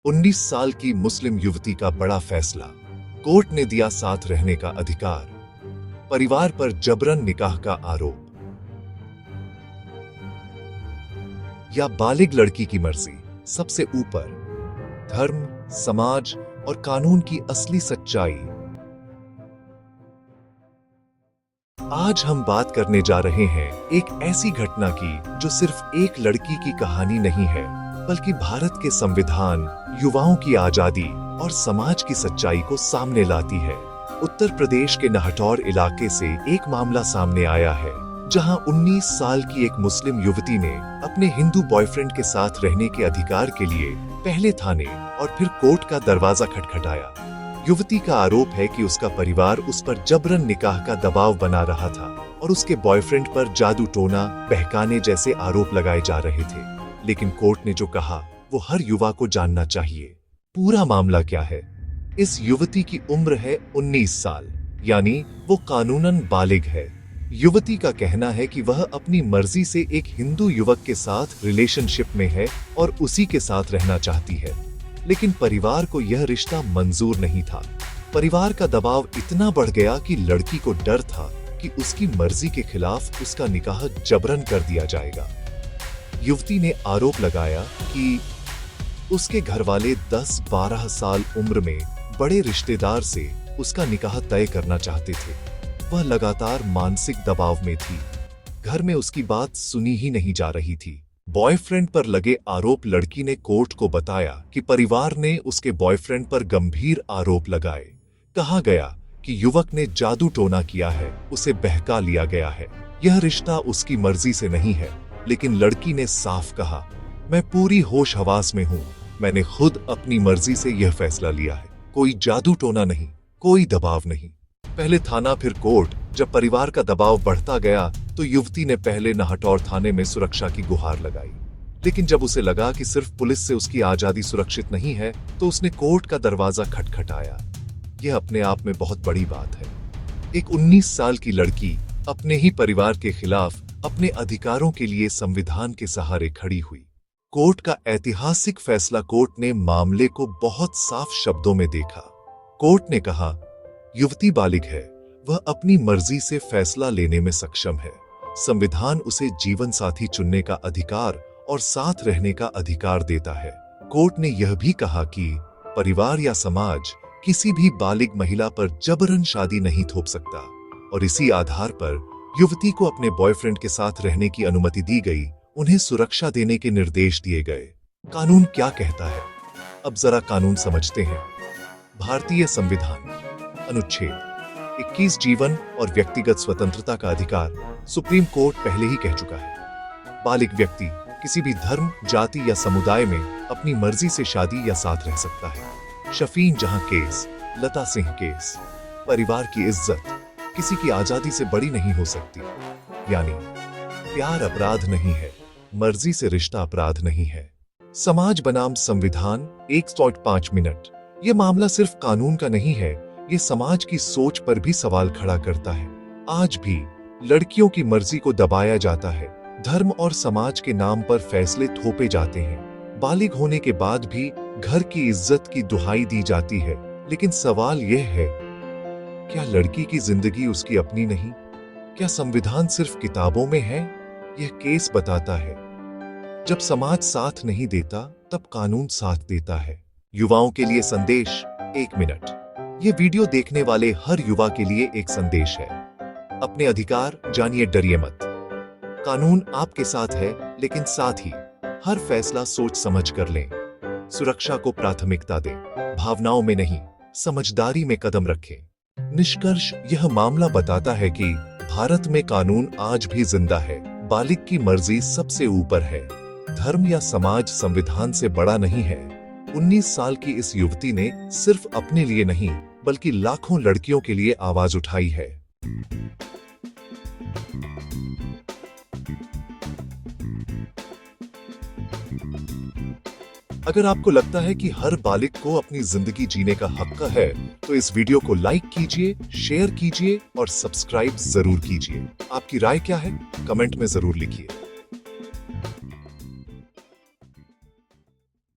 19 साल की मुस्लिम युवती का बड़ा फैसला। कोर्ट ने दिया साथ रहने का अधिकार। परिवार पर जबरन निकाह का आरोप। या बालिग लड़की की मर्जी सबसे ऊपर। धर्म, समाज और कानून की असली सच्चाई। आज हम बात करने जा रहे हैं एक ऐसी घटना की जो सिर्फ एक लड़की की कहानी नहीं है, बल्कि भारत के संविधान, युवाओं की आजादी और समाज की सच्चाई को सामने लाती है। उत्तर प्रदेश के नाहटौर इलाके से एक मामला सामने आया है, जहां 19 साल की एक मुस्लिम युवती ने अपने हिंदू बॉयफ्रेंड के साथ रहने के अधिकार के लिए पहले थाने और फिर कोर्ट का दरवाजा खटखटाया। युवती का आरोप है कि उसका परिवार उस पर जबरन निकाह का दबाव बना रहा था और उसके बॉयफ्रेंड पर जादू टोना, बहकाने जैसे आरोप लगाए जा रहे थे। लेकिन कोर्ट ने जो कहा वो हर युवा को जानना चाहिए। पूरा मामला क्या है? इस युवती की उम्र है 19 साल, यानी वो कानूनन बालिग है। युवती का कहना है कि वह अपनी मर्जी से एक हिंदू युवक के साथ रिलेशनशिप में है और उसी के साथ रहना चाहती है। लेकिन परिवार को यह रिश्ता मंजूर नहीं था। परिवार का दबाव इतना बढ़ गया कि लड़की को डर था कि उसकी मर्जी के खिलाफ उसका निकाह जबरन कर दिया जाएगा। युवती ने आरोप लगाया कि उसके घरवाले 10-12 साल उम्र में बड़े रिश्तेदार से उसका निकाह तय करना चाहते थे। वह लगातार मानसिक दबाव में थी। घर में उसकी बात सुनी ही नहीं जा रही थी। बॉयफ्रेंड पर लगे आरोप। लड़की ने कोर्ट को बताया कि परिवार ने उसके बॉयफ्रेंड पर गंभीर आरोप लगाए। कहा गया कि युवक ने जादू टोना किया है, उसे बहका लिया गया है। यह रिश्ता उसकी मर्जी से नहीं है। लेकिन लड़की ने साफ कहा, मैं पूरी होश हवास में हूँ। मैंने खुद अपनी मर्जी से यह फैसला लिया है। कोई जादू टोना नहीं, कोई दबाव नहीं। पहले थाना फिर कोर्ट। जब परिवार का दबाव बढ़ता गया तो युवती ने पहले नाहटौर थाने में सुरक्षा की गुहार लगाई। लेकिन जब उसे लगा कि सिर्फ पुलिस से उसकी आजादी सुरक्षित नहीं है, तो उसने कोर्ट का दरवाजा खटखटाया। यह अपने आप में बहुत बड़ी बात है। एक 19 साल की लड़की अपने ही परिवार के खिलाफ अपने अधिकारों के लिए संविधान के सहारे खड़ी हुई। कोर्ट का ऐतिहासिक फैसला। कोर्ट ने मामले को बहुत साफ शब्दों में देखा। कोर्ट ने कहा, युवती बालिग है, वह अपनी मर्जी से फैसला लेने में सक्षम है। संविधान उसे जीवन साथी चुनने का अधिकार और साथ रहने का अधिकार देता है। कोर्ट ने यह भी कहा कि परिवार या समाज किसी भी बालिग महिला पर जबरन शादी नहीं थोप सकता, और इसी आधार पर युवती को अपने बॉयफ्रेंड के साथ रहने की अनुमति दी गई। उन्हें सुरक्षा देने के निर्देश दिए गए। कानून क्या कहता है? अब जरा कानून समझते हैं। भारतीय संविधान अनुच्छेद 21 जीवन और व्यक्तिगत स्वतंत्रता का अधिकार। सुप्रीम कोर्ट पहले ही कह चुका है, बालिग व्यक्ति किसी भी धर्म, जाति या समुदाय में अपनी मर्जी से शादी या साथ रह सकता है। शफीन जहां केस, लता सिंह केस। परिवार की इज्जत किसी की आजादी से बड़ी नहीं हो सकती। यानी प्यार अपराध नहीं है, मर्जी से रिश्ता अपराध नहीं है। समाज बनाम संविधान 1.5 मिनट। यह मामला सिर्फ कानून का नहीं है, ये समाज की सोच पर भी सवाल खड़ा करता है। आज भी लड़कियों की मर्जी को दबाया जाता है। धर्म और समाज के नाम पर फैसले थोपे जाते हैं। बालिग होने के बाद भी घर की इज्जत की दुहाई दी जाती है। लेकिन सवाल यह है, क्या लड़की की जिंदगी उसकी अपनी नहीं? क्या संविधान सिर्फ किताबों में है? यह केस बताता है, जब समाज साथ नहीं देता तब कानून साथ देता है। युवाओं के लिए संदेश 1 मिनट। यह वीडियो देखने वाले हर युवा के लिए एक संदेश है। अपने अधिकार जानिए, डरिए मत। कानून आपके साथ है, लेकिन साथ ही हर फैसला सोच समझ कर लें। सुरक्षा को प्राथमिकता दें, भावनाओं में नहीं, समझदारी में कदम रखें। निष्कर्ष, यह मामला बताता है कि भारत में कानून आज भी जिंदा है। बालिग की मर्जी सबसे ऊपर है। धर्म या समाज संविधान से बड़ा नहीं है। 19 साल की इस युवती ने सिर्फ अपने लिए नहीं, बल्कि लाखों लड़कियों के लिए आवाज उठाई है। अगर आपको लगता है कि हर बालिग को अपनी जिंदगी जीने का हक है, तो इस वीडियो को लाइक कीजिए, शेयर कीजिए और सब्सक्राइब जरूर कीजिए। आपकी राय क्या है? कमेंट में जरूर लिखिए।